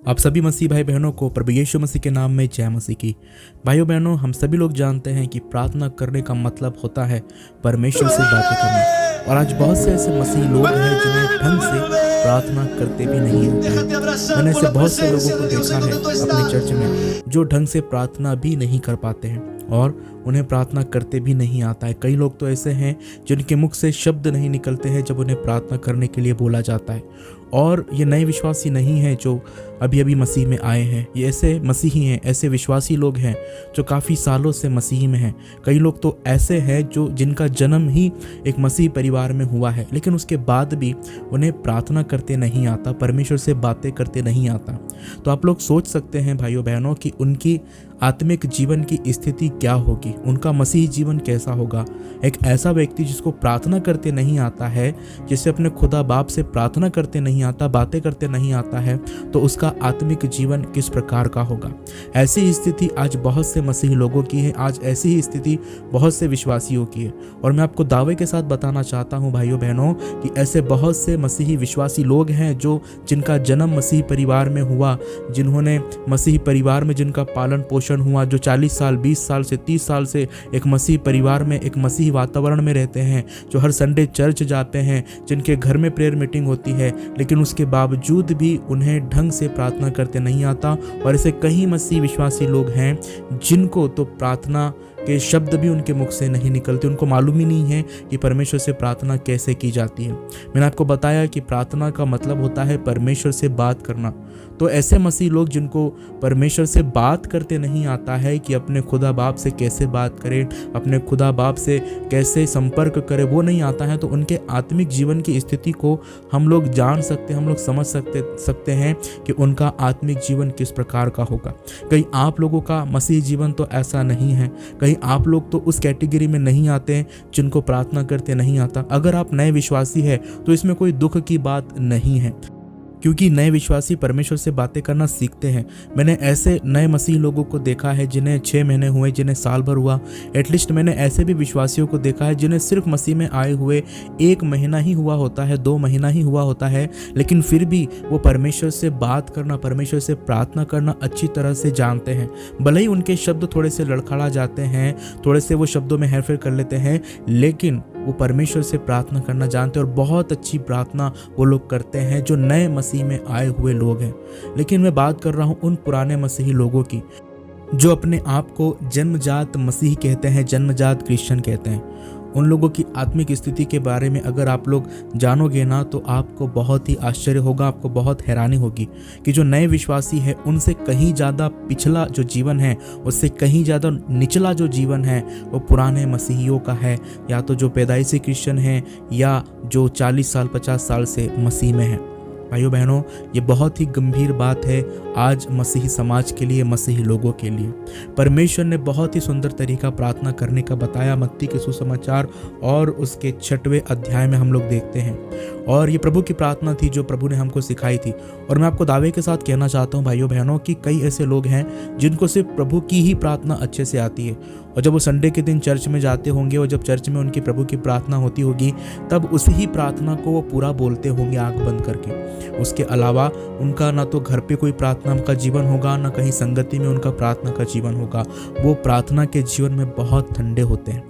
आप सभी मसीह भाई बहनों को प्रभु यीशु मसीह के नाम में जय मसीह की। भाइयों बहनों, हम सभी लोग जानते हैं कि प्रार्थना करने का मतलब होता है परमेश्वर से बातें करना। और आज बहुत से ऐसे मसीह लोग हैं जिन्हें ढंग से प्रार्थना करते भी नहीं होता है। मैंने ऐसे बहुत से लोगों को देखा है अपने चर्च में जो ढंग से प्रार्थना भी नहीं कर पाते हैं और उन्हें प्रार्थना करते भी नहीं आता है। कई लोग तो ऐसे हैं जिनके मुख से शब्द नहीं निकलते हैं जब उन्हें प्रार्थना करने के लिए बोला जाता है। और ये नए विश्वासी नहीं हैं जो अभी अभी मसीह में आए हैं, ये ऐसे मसीही हैं, ऐसे विश्वासी लोग हैं जो काफ़ी सालों से मसीह में हैं। कई लोग तो ऐसे हैं जो जिनका जन्म ही एक मसीह परिवार में हुआ है, लेकिन उसके बाद भी उन्हें प्रार्थना करते नहीं आता, परमेश्वर से बातें करते नहीं आता। तो आप लोग सोच सकते हैं भाइयों बहनों कि उनकी आत्मिक जीवन की स्थिति क्या होगी, उनका मसीही जीवन कैसा होगा। एक ऐसा व्यक्ति जिसको प्रार्थना करते नहीं आता है, जिसे अपने खुदा बाप से प्रार्थना करते नहीं आता, बातें करते नहीं आता है, तो उसका आत्मिक जीवन किस प्रकार का होगा। ऐसी स्थिति आज बहुत से मसीही लोगों की है, आज ऐसी ही स्थिति बहुत से विश्वासियों की है। और मैं आपको दावे के साथ बताना चाहता हूँ भाइयों बहनों कि ऐसे बहुत से मसीही विश्वासी लोग हैं जो जिनका जन्म मसीही परिवार में हुआ, जिन्होंने मसीही परिवार में जिनका पालन पोषण हुआ, जो 40 साल 20 साल से 30 साल से एक मसीह परिवार में, एक मसीह वातावरण में रहते हैं, जो हर संडे चर्च जाते हैं, जिनके घर में प्रेयर मीटिंग होती है, लेकिन उसके बावजूद भी उन्हें ढंग से प्रार्थना करते नहीं आता। और ऐसे कई मसीह विश्वासी लोग हैं जिनको तो प्रार्थना के शब्द भी उनके मुख से नहीं निकलते, उनको मालूम ही नहीं है कि परमेश्वर से प्रार्थना कैसे की जाती है। मैंने आपको बताया कि प्रार्थना का मतलब होता है परमेश्वर से बात करना। तो ऐसे मसीह लोग जिनको परमेश्वर से बात करते नहीं आता है कि अपने खुदा बाप से कैसे बात करें, अपने खुदा बाप से कैसे संपर्क करें, वो नहीं आता है, तो उनके आत्मिक जीवन की स्थिति को हम लोग जान सकते हैं, हम लोग समझ सकते हैं कि उनका आत्मिक जीवन किस प्रकार का होगा। कहीं आप लोगों का मसीह जीवन तो ऐसा नहीं है, कहीं आप लोग तो उस कैटेगरी में नहीं आते हैं जिनको प्रार्थना करते नहीं आता। अगर आप नए विश्वासी हैं तो इसमें कोई दुख की बात नहीं है, क्योंकि नए विश्वासी परमेश्वर से बातें करना सीखते हैं। मैंने ऐसे नए मसीह लोगों को देखा है जिन्हें 6 महीने हुए, जिन्हें साल भर हुआ। एटलीस्ट मैंने ऐसे भी विश्वासियों को देखा है जिन्हें सिर्फ मसीह में आए हुए 1 महीना ही हुआ होता है, 2 महीना ही हुआ होता है, लेकिन फिर भी वो परमेश्वर से बात करना, परमेश्वर से प्रार्थना करना अच्छी तरह से जानते हैं। भले ही उनके शब्द थोड़े से लड़खड़ा जाते हैं, थोड़े से वो शब्दों में हेरफेर कर लेते हैं, लेकिन वो परमेश्वर से प्रार्थना करना जानते हैं और बहुत अच्छी प्रार्थना वो लोग करते हैं जो नए मसीह में आए हुए लोग हैं। लेकिन मैं बात कर रहा हूँ उन पुराने मसीही लोगों की जो अपने आप को जन्मजात मसीही कहते हैं, जन्मजात क्रिश्चियन कहते हैं। उन लोगों की आत्मिक स्थिति के बारे में अगर आप लोग जानोगे ना तो आपको बहुत ही आश्चर्य होगा, आपको बहुत हैरानी होगी कि जो नए विश्वासी है उनसे कहीं ज़्यादा पिछला जो जीवन है, उससे कहीं ज़्यादा निचला जो जीवन है वो पुराने मसीहियों का है, या तो जो पैदाइशी क्रिश्चियन है या जो 40 साल 50 साल से मसीह में है। भाइयों बहनों, ये बहुत ही गंभीर बात है आज मसीही समाज के लिए, मसीही लोगों के लिए। परमेश्वर ने बहुत ही सुंदर तरीका प्रार्थना करने का बताया मत्ती के सुसमाचार और उसके 6वें अध्याय में हम लोग देखते हैं। और ये प्रभु की प्रार्थना थी जो प्रभु ने हमको सिखाई थी। और मैं आपको दावे के साथ कहना चाहता हूँ भाइयों बहनों कि कई ऐसे लोग हैं जिनको सिर्फ प्रभु की ही प्रार्थना अच्छे से आती है, और जब वो संडे के दिन चर्च में जाते होंगे और जब चर्च में उनकी प्रभु की प्रार्थना होती होगी तब उसी ही प्रार्थना को वो पूरा बोलते होंगे आंख बंद करके। उसके अलावा उनका ना तो घर पे कोई प्रार्थना का जीवन होगा, ना कहीं संगति में उनका प्रार्थना का जीवन होगा। वो प्रार्थना के जीवन में बहुत ठंडे होते हैं।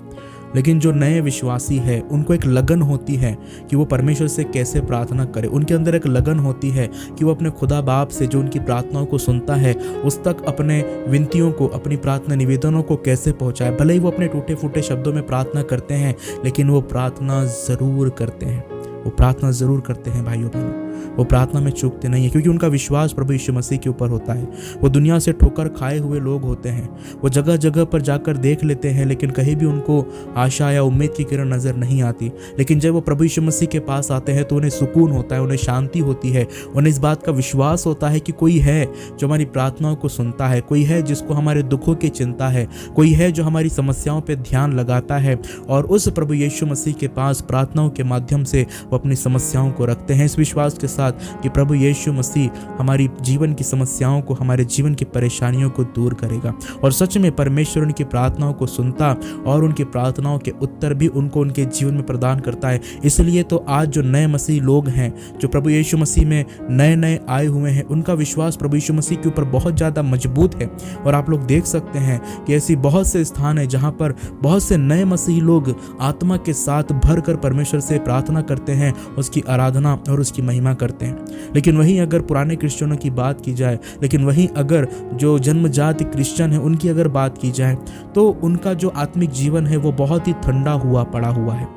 लेकिन जो नए विश्वासी है उनको एक लगन होती है कि वो परमेश्वर से कैसे प्रार्थना करे। उनके अंदर एक लगन होती है कि वो अपने खुदा बाप से जो उनकी प्रार्थनाओं को सुनता है उस तक अपने विनतियों को, अपनी प्रार्थना निवेदनों को कैसे पहुंचाए। भले ही वो अपने टूटे फूटे शब्दों में प्रार्थना करते हैं, लेकिन वो प्रार्थना ज़रूर करते हैं, वो प्रार्थना ज़रूर करते हैं भाइयों बहनों। वो प्रार्थना में चूकते नहीं है, क्योंकि उनका विश्वास प्रभु यीशु मसीह के ऊपर होता है। वो दुनिया से ठोकर खाए हुए लोग होते हैं, वो जगह जगह पर जाकर देख लेते हैं, लेकिन कहीं भी उनको आशा या उम्मीद की किरण नज़र नहीं आती। लेकिन जब वो प्रभु यीशु मसीह के पास आते हैं तो उन्हें सुकून होता है, उन्हें शांति होती है, उन्हें इस बात का विश्वास होता है कि कोई है जो हमारी प्रार्थनाओं को सुनता है, कोई है जिसको हमारे दुखों की चिंता है, कोई है जो हमारी समस्याओं पर ध्यान लगाता है। और उस प्रभु यीशु मसीह के पास प्रार्थनाओं के माध्यम से वो अपनी समस्याओं को रखते हैं। इस विश्वास के साथ कि प्रभु यीशु मसीह हमारी जीवन की समस्याओं को, हमारे जीवन की परेशानियों को दूर करेगा। और सच में परमेश्वर उनकी प्रार्थनाओं को सुनता और उनकी प्रार्थनाओं के उत्तर भी उनको उनके जीवन में प्रदान करता है। इसलिए तो आज जो नए मसीह लोग हैं, जो प्रभु यीशु मसीह में नए नए आए हुए हैं, उनका विश्वास प्रभु यीशु मसीह के ऊपर बहुत ज़्यादा मजबूत है। और आप लोग देख सकते हैं कि ऐसी बहुत से स्थान है जहाँ पर बहुत से नए मसीह लोग आत्मा के साथ भर कर परमेश्वर से प्रार्थना करते हैं, उसकी आराधना और उसकी महिमा करते हैं। लेकिन वहीं अगर पुराने क्रिश्चियनों की बात की जाए, लेकिन वहीं अगर जो जन्मजात क्रिश्चियन है उनकी अगर बात की जाए, तो उनका जो आत्मिक जीवन है वो बहुत ही ठंडा हुआ पड़ा हुआ है।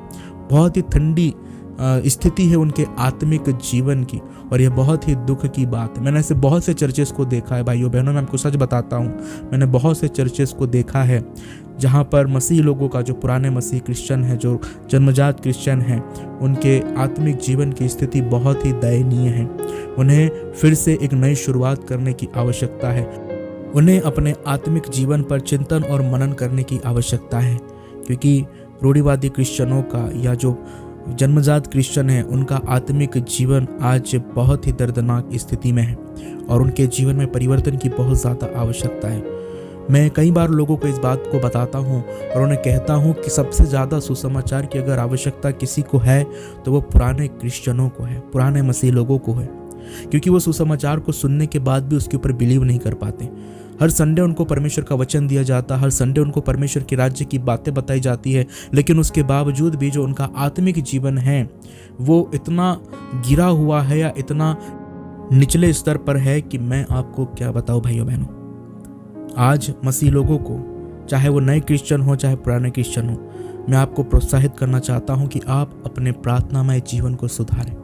बहुत ही ठंडी स्थिति है उनके आत्मिक जीवन की, और यह बहुत ही दुख की बात है। मैंने ऐसे बहुत से चर्चेस को देखा है भाइयों बहनों, मैं आपको सच बताता हूँ, मैंने बहुत से चर्चेस को देखा है जहाँ पर मसीह लोगों का, जो पुराने मसीह क्रिश्चियन है, जो जन्मजात क्रिश्चियन हैं, उनके आत्मिक जीवन की स्थिति बहुत ही दयनीय है। उन्हें फिर से एक नई शुरुआत करने की आवश्यकता है। उन्हें अपने आत्मिक जीवन पर चिंतन और मनन करने की आवश्यकता है, क्योंकि रूढ़िवादी क्रिश्चियनों का या जो जन्मजात क्रिश्चियन है उनका आत्मिक जीवन आज बहुत ही दर्दनाक स्थिति में है और उनके जीवन में परिवर्तन की बहुत ज़्यादा आवश्यकता है। मैं कई बार लोगों को इस बात को बताता हूँ और उन्हें कहता हूँ कि सबसे ज़्यादा सुसमाचार की अगर आवश्यकता किसी को है तो वो पुराने क्रिश्चियनों को है, पुराने मसीह लोगों को है, क्योंकि वो सुसमाचार को सुनने के बाद भी उसके ऊपर बिलीव नहीं कर पाते। हर संडे उनको परमेश्वर का वचन दिया जाता, हर संडे उनको परमेश्वर के राज्य की बातें बताई जाती है, लेकिन उसके बावजूद भी जो उनका आत्मिक जीवन है वो इतना गिरा हुआ है या इतना निचले स्तर पर है कि मैं आपको क्या बताऊं भाइयों बहनों। आज मसीह लोगों को, चाहे वो नए क्रिश्चियन हो चाहे पुराने क्रिश्चियन हो, मैं आपको प्रोत्साहित करना चाहता हूं कि आप अपने प्रार्थनामय जीवन को सुधारें।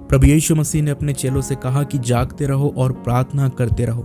प्रभु यीशु मसीह ने अपने चेलों से कहा कि जागते रहो और प्रार्थना करते रहो।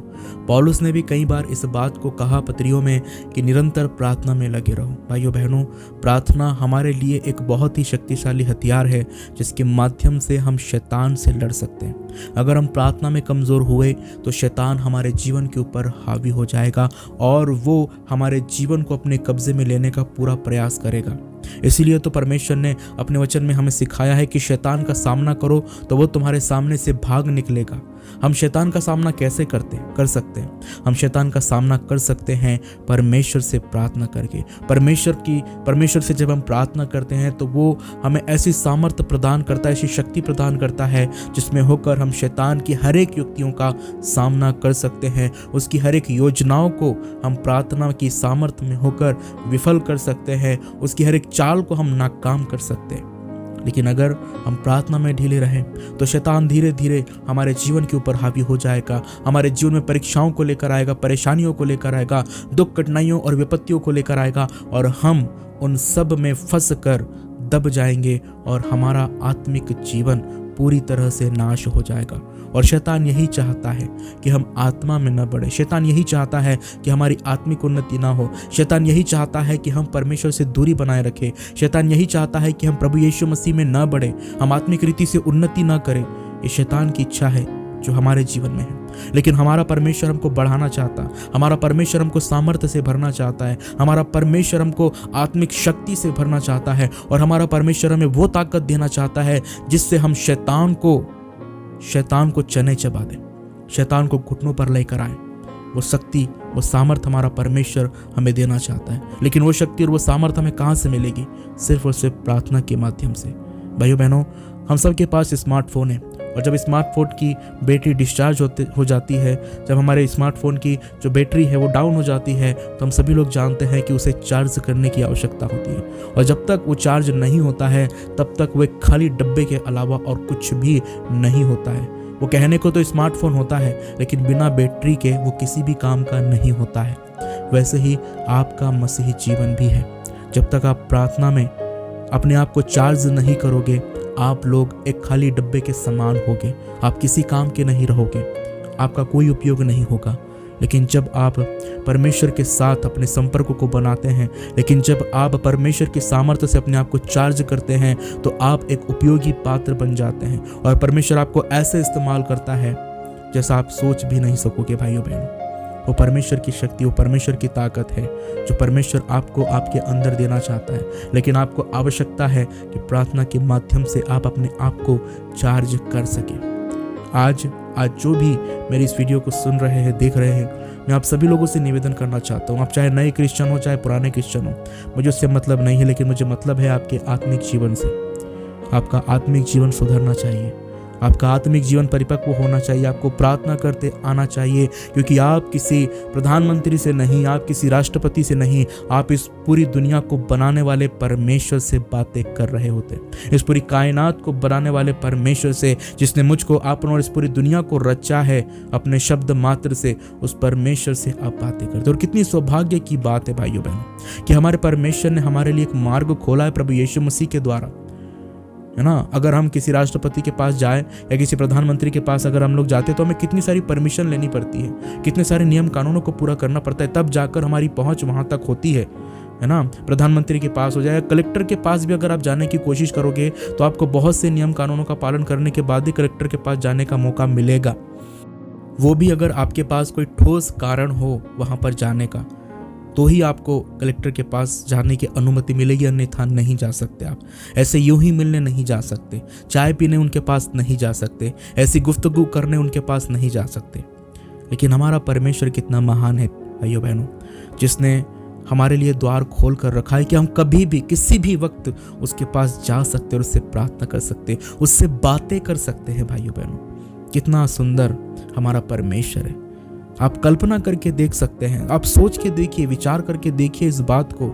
पौलुस ने भी कई बार इस बात को कहा पत्रियों में कि निरंतर प्रार्थना में लगे रहो। भाइयों बहनों, प्रार्थना हमारे लिए एक बहुत ही शक्तिशाली हथियार है जिसके माध्यम से हम शैतान से लड़ सकते हैं। अगर हम प्रार्थना में कमज़ोर हुए तो शैतान हमारे जीवन के ऊपर हावी हो जाएगा और वो हमारे जीवन को अपने कब्जे में लेने का पूरा प्रयास करेगा। इसीलिए तो परमेश्वर ने अपने वचन में हमें सिखाया है कि शैतान का सामना करो तो वो तुम्हारे सामने से भाग निकलेगा। हम शैतान का सामना कैसे कर सकते हैं? हम शैतान का सामना कर सकते हैं परमेश्वर से प्रार्थना करके। परमेश्वर से जब हम प्रार्थना करते हैं तो वो हमें ऐसी सामर्थ्य प्रदान करता है, ऐसी शक्ति प्रदान करता है जिसमें होकर हम शैतान की हर एक युक्तियों का सामना कर सकते हैं। उसकी हर एक योजनाओं को हम प्रार्थना की सामर्थ्य में होकर विफल कर सकते हैं। उसकी हर एक चाल को हम नाकाम कर सकते हैं। लेकिन अगर हम प्रार्थना में ढीले रहें तो शैतान धीरे धीरे हमारे जीवन के ऊपर हावी हो जाएगा, हमारे जीवन में परीक्षाओं को लेकर आएगा, परेशानियों को लेकर आएगा, दुख कठिनाइयों और विपत्तियों को लेकर आएगा और हम उन सब में फंस कर दब जाएंगे और हमारा आत्मिक जीवन पूरी तरह से नाश हो जाएगा। और शैतान यही चाहता है कि हम आत्मा में न बढ़े। शैतान यही चाहता है कि हमारी आत्मिक उन्नति ना हो। शैतान यही चाहता है कि हम परमेश्वर से दूरी बनाए रखें। शैतान यही चाहता है कि हम प्रभु यीशु मसीह में न बढ़े, हम आत्मिक रीति से उन्नति ना करें। ये शैतान की इच्छा है जो हमारे जीवन में है। लेकिन हमारा परमेश्वर हमको बढ़ाना चाहता, हमारा परमेश्वर हमको सामर्थ्य से भरना चाहता है, हमारा परमेश्वर हमको आत्मिक शक्ति से भरना चाहता है और हमारा परमेश्वर हमें वो ताकत देना चाहता है जिससे हम शैतान को चने चबा दें, शैतान को घुटनों पर लेकर आए। वो शक्ति, वो सामर्थ हमारा परमेश्वर हमें देना चाहता है। लेकिन वो शक्ति और वो सामर्थ हमें कहाँ से मिलेगी? सिर्फ और सिर्फ प्रार्थना के माध्यम से। भाइयों बहनों, हम सबके पास स्मार्टफोन है और जब स्मार्टफोन की बैटरी डिस्चार्ज हो जाती है, जब हमारे स्मार्टफोन की जो बैटरी है वो डाउन हो जाती है, तो हम सभी लोग जानते हैं कि उसे चार्ज करने की आवश्यकता होती है। और जब तक वो चार्ज नहीं होता है तब तक वो एक खाली डब्बे के अलावा और कुछ भी नहीं होता है। वो कहने को तो स्मार्टफोन होता है लेकिन बिना बैटरी के वो किसी भी काम का नहीं होता है। वैसे ही आपका मसीही जीवन भी है। जब तक आप प्रार्थना में अपने आप को चार्ज नहीं करोगे, आप लोग एक खाली डब्बे के समान होगे। आप किसी काम के नहीं रहोगे, आपका कोई उपयोग नहीं होगा। लेकिन जब आप परमेश्वर के साथ अपने संपर्क को बनाते हैं, लेकिन जब आप परमेश्वर की सामर्थ्य से अपने आप को चार्ज करते हैं तो आप एक उपयोगी पात्र बन जाते हैं और परमेश्वर आपको ऐसे इस्तेमाल करता है जैसा आप सोच भी नहीं सकोगे। भाइयों बहनों, वो परमेश्वर की शक्ति, वो परमेश्वर की ताकत है जो परमेश्वर आपको आपके अंदर देना चाहता है। लेकिन आपको आवश्यकता है कि प्रार्थना के माध्यम से आप अपने आप को चार्ज कर सकें। आज जो भी मेरी इस वीडियो को सुन रहे हैं, देख रहे हैं, मैं आप सभी लोगों से निवेदन करना चाहता हूँ। आप चाहे नए क्रिश्चियन हो, चाहे पुराने क्रिश्चियन हो, मुझे उससे मतलब नहीं है, लेकिन मुझे मतलब है आपके आत्मिक जीवन से। आपका आत्मिक जीवन सुधरना चाहिए, आपका आत्मिक जीवन परिपक्व होना चाहिए, आपको प्रार्थना करते आना चाहिए, क्योंकि आप किसी प्रधानमंत्री से नहीं, आप किसी राष्ट्रपति से नहीं, आप इस पूरी दुनिया को बनाने वाले परमेश्वर से बातें कर रहे होते। इस पूरी कायनात को बनाने वाले परमेश्वर से, जिसने मुझको, आपने और इस पूरी दुनिया को रचा है अपने शब्द मात्र से, उस परमेश्वर से आप बातें करते। और कितनी सौभाग्य की बात है भाइयों बहनों कि हमारे परमेश्वर ने हमारे लिए एक मार्ग खोला है प्रभु यीशु मसीह के द्वारा, है ना। अगर हम किसी राष्ट्रपति के पास जाए या किसी प्रधानमंत्री के पास अगर हम लोग जाते तो हमें कितनी सारी परमिशन लेनी पड़ती है, कितने सारे नियम कानूनों को पूरा करना पड़ता है, तब जाकर हमारी पहुंच वहां तक होती है ना। प्रधानमंत्री के पास हो जाए, कलेक्टर के पास भी अगर आप जाने की कोशिश करोगे तो आपको बहुत से नियम कानूनों का पालन करने के बाद ही कलेक्टर के पास जाने का मौका मिलेगा, वो भी अगर आपके पास कोई ठोस कारण हो वहां पर जाने का, तो ही आपको कलेक्टर के पास जाने की अनुमति मिलेगी, अन्यथा नहीं जा सकते। आप ऐसे यूं ही मिलने नहीं जा सकते, चाय पीने उनके पास नहीं जा सकते, ऐसी गुफ्तगू करने उनके पास नहीं जा सकते। लेकिन हमारा परमेश्वर कितना महान है भाइयों बहनों, जिसने हमारे लिए द्वार खोल कर रखा है कि हम कभी भी किसी भी वक्त उसके पास जा सकते और उससे प्रार्थना कर सकते, उससे बातें कर सकते हैं। भाइयों बहनों, कितना सुंदर हमारा परमेश्वर है। आप कल्पना करके देख सकते हैं, आप सोच के देखिए, विचार करके देखिए इस बात को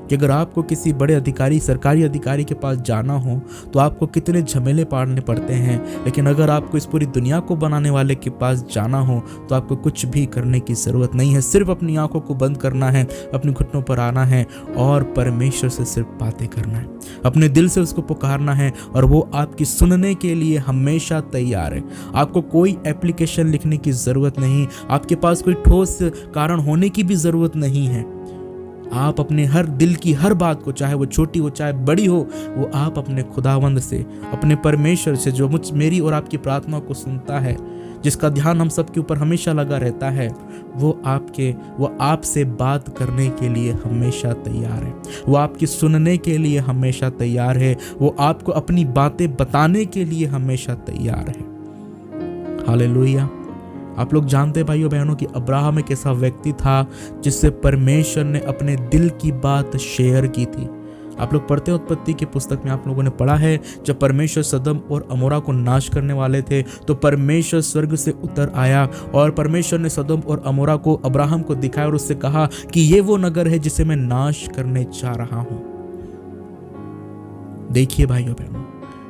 कि अगर आपको किसी बड़े अधिकारी, सरकारी अधिकारी के पास जाना हो तो आपको कितने झमेले पाड़ने पड़ते हैं, लेकिन अगर आपको इस पूरी दुनिया को बनाने वाले के पास जाना हो तो आपको कुछ भी करने की ज़रूरत नहीं है। सिर्फ अपनी आंखों को बंद करना है, अपने घुटनों पर आना है और परमेश्वर से सिर्फ बातें करना है, अपने दिल से उसको पुकारना है और वो आपकी सुनने के लिए हमेशा तैयार है। आपको कोई एप्लीकेशन लिखने की ज़रूरत नहीं, आपके पास कोई ठोस कारण होने की भी ज़रूरत नहीं है। आप अपने हर दिल की हर बात को, चाहे वो छोटी हो चाहे बड़ी हो, वो आप अपने खुदावंद से, अपने परमेश्वर से, जो मेरी और आपकी प्रार्थना को सुनता है, जिसका ध्यान हम सब के ऊपर हमेशा लगा रहता है, वो आपसे बात करने के लिए हमेशा तैयार है, वो आपकी सुनने के लिए हमेशा तैयार है, वो आपको अपनी बातें बताने के लिए हमेशा तैयार है। हालेलुया। आप लोग जानते हैं भाइयों बहनों कि अब्राहम एक ऐसा व्यक्ति था जिससे परमेश्वर ने अपने दिल की बात शेयर की थी। आप लोग पढ़ते हैं उत्पत्ति की पुस्तक में, आप लोगों ने पढ़ा है जब परमेश्वर सदम और अमोरा को नाश करने वाले थे तो परमेश्वर स्वर्ग से उतर आया और परमेश्वर ने सदम और अमोरा को अब्राहम को दिखाया और उससे कहा कि ये वो नगर है जिसे मैं नाश करने जा रहा हूं। देखिए भाइयों बहनों,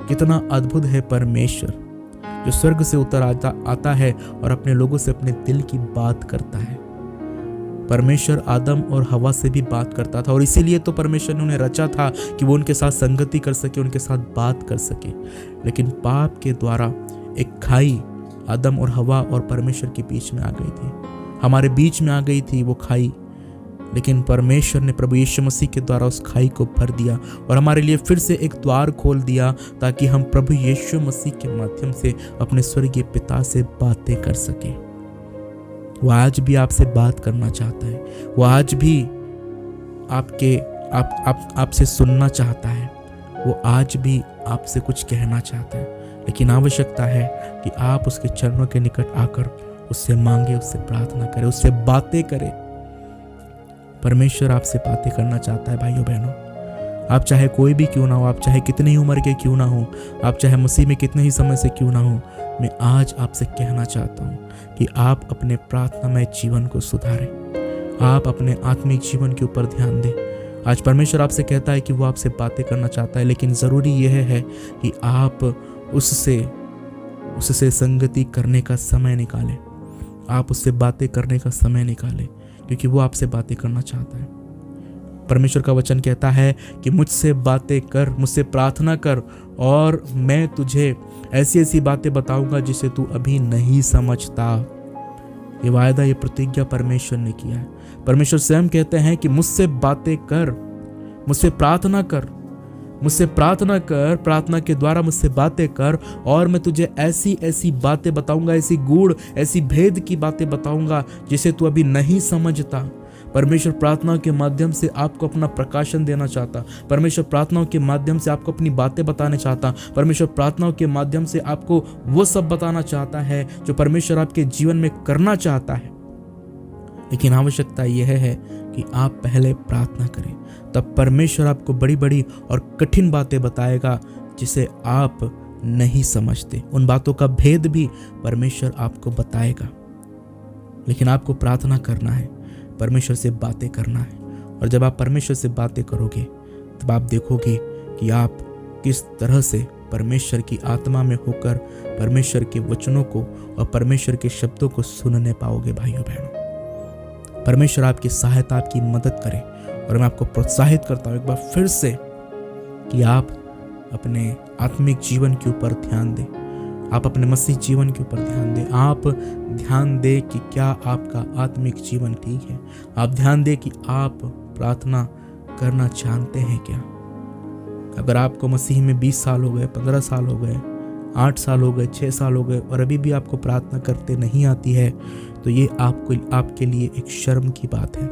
कितना अद्भुत है परमेश्वर जो स्वर्ग से उतर आता है और अपने लोगों से अपने दिल की बात करता है। परमेश्वर आदम और हवा से भी बात करता था और इसीलिए तो परमेश्वर ने उन्हें रचा था कि वो उनके साथ संगति कर सके, उनके साथ बात कर सके। लेकिन पाप के द्वारा एक खाई आदम और हवा और परमेश्वर के बीच में आ गई थी, हमारे बीच में आ गई थी वो खाई। लेकिन परमेश्वर ने प्रभु यीशु मसीह के द्वारा उस खाई को भर दिया और हमारे लिए फिर से एक द्वार खोल दिया ताकि हम प्रभु यीशु मसीह के माध्यम से अपने स्वर्गीय पिता से बातें कर सके। वो आज भी आपसे बात करना चाहता है, वो आज भी आपसे सुनना चाहता है, वो आज भी आपसे कुछ कहना चाहता है। लेकिन आवश्यकता है कि आप उसके चरणों के निकट आकर उससे मांगे, उससे प्रार्थना करें, उससे बातें करें। परमेश्वर आपसे बातें करना चाहता है भाइयों बहनों। आप चाहे कोई भी क्यों ना हो, आप चाहे कितनी ही उम्र के क्यों ना हो, आप चाहे मसीह में कितने ही समय से क्यों ना हो, मैं आज आपसे कहना चाहता हूँ कि आप अपने प्रार्थनामय जीवन को सुधारें, आप अपने आत्मिक जीवन के ऊपर ध्यान दें। आज परमेश्वर आपसे कहता है कि वो आपसे बातें करना चाहता है, लेकिन ज़रूरी यह है कि आप उससे संगति करने का समय निकालें, आप उससे बातें करने का समय निकालें, क्योंकि वो आपसे बातें करना चाहता है। परमेश्वर का वचन कहता है कि मुझसे बातें कर, मुझसे प्रार्थना कर और मैं तुझे ऐसी ऐसी बातें बताऊंगा जिसे तू अभी नहीं समझता। ये वायदा, ये प्रतिज्ञा परमेश्वर ने किया है। परमेश्वर स्वयं कहते हैं कि मुझसे बातें कर, मुझसे प्रार्थना कर, मुझसे प्रार्थना कर, प्रार्थना के द्वारा मुझसे बातें कर और मैं तुझे ऐसी ऐसी बातें बताऊंगा, ऐसी गूढ़, ऐसी भेद की बातें बताऊंगा जिसे तू अभी नहीं समझता। परमेश्वर प्रार्थना के माध्यम से आपको अपना प्रकाशन देना चाहता। परमेश्वर प्रार्थनाओं के माध्यम से आपको अपनी बातें बताने चाहता। परमेश्वर प्रार्थनाओं के माध्यम से आपको वो सब बताना चाहता है जो परमेश्वर आपके जीवन में करना चाहता है। लेकिन आवश्यकता यह है कि आप पहले प्रार्थना करें, तब परमेश्वर आपको बड़ी बड़ी और कठिन बातें बताएगा जिसे आप नहीं समझते। उन बातों का भेद भी परमेश्वर आपको बताएगा। लेकिन आपको प्रार्थना करना है, परमेश्वर से बातें करना है। और जब आप परमेश्वर से बातें करोगे तब आप देखोगे कि आप किस तरह से परमेश्वर की आत्मा में होकर परमेश्वर के वचनों को और परमेश्वर के शब्दों को सुनने पाओगे। भाइयों बहनों, परमेश्वर आपकी सहायता, आपकी मदद करे। और मैं आपको प्रोत्साहित करता हूँ एक बार फिर से कि आप अपने आत्मिक जीवन के ऊपर ध्यान दें, आप अपने मसीह जीवन के ऊपर ध्यान दें। आप ध्यान दें कि क्या आपका आत्मिक जीवन ठीक है। आप ध्यान दें कि आप प्रार्थना करना जानते हैं क्या। अगर आपको मसीह में 20 साल हो गए, 15 साल हो गए, 8 साल हो गए, 6 साल हो गए और अभी भी आपको प्रार्थना करते नहीं आती है, तो ये आपके लिए एक शर्म की बात है,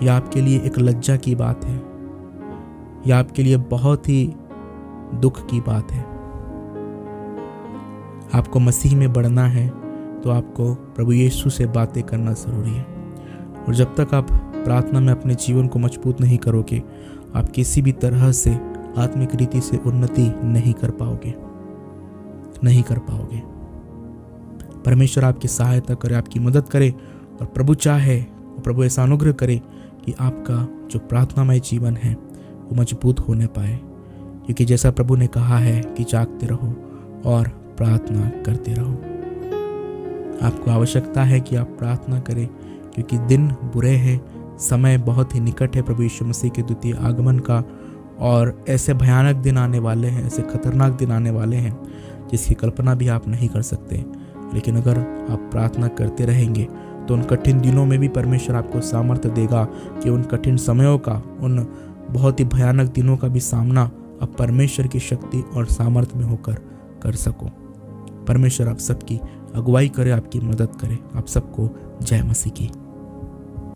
यह आपके लिए एक लज्जा की बात है, यह आपके लिए बहुत ही दुख की बात है। आपको मसीह में बढ़ना है तो आपको प्रभु यीशु से बातें करना ज़रूरी है। और जब तक आप प्रार्थना में अपने जीवन को मजबूत नहीं करोगे, आप किसी भी तरह से आत्मिक रीति से उन्नति नहीं कर पाओगे। परमेश्वर आपकी सहायता करे, आपकी मदद करे। और प्रभु चाहे और प्रभु ऐसा अनुग्रह करे कि आपका जो प्रार्थनामय जीवन है वो मजबूत होने पाए। क्योंकि जैसा प्रभु ने कहा है कि जागते रहो और प्रार्थना करते रहो। आपको आवश्यकता है कि आप प्रार्थना करें, क्योंकि दिन बुरे हैं, समय बहुत ही निकट है प्रभु यीशु मसीह के द्वितीय आगमन का। और ऐसे भयानक दिन आने वाले हैं, ऐसे खतरनाक दिन आने वाले हैं जिसकी कल्पना भी आप नहीं कर सकते। लेकिन अगर आप प्रार्थना करते रहेंगे तो उन कठिन दिनों में भी परमेश्वर आपको सामर्थ्य देगा कि उन कठिन समयों का, उन बहुत ही भयानक दिनों का भी सामना आप परमेश्वर की शक्ति और सामर्थ्य में होकर कर सको। परमेश्वर आप सबकी अगुवाई करे, आपकी मदद करे। आप सबको जय मसीह की।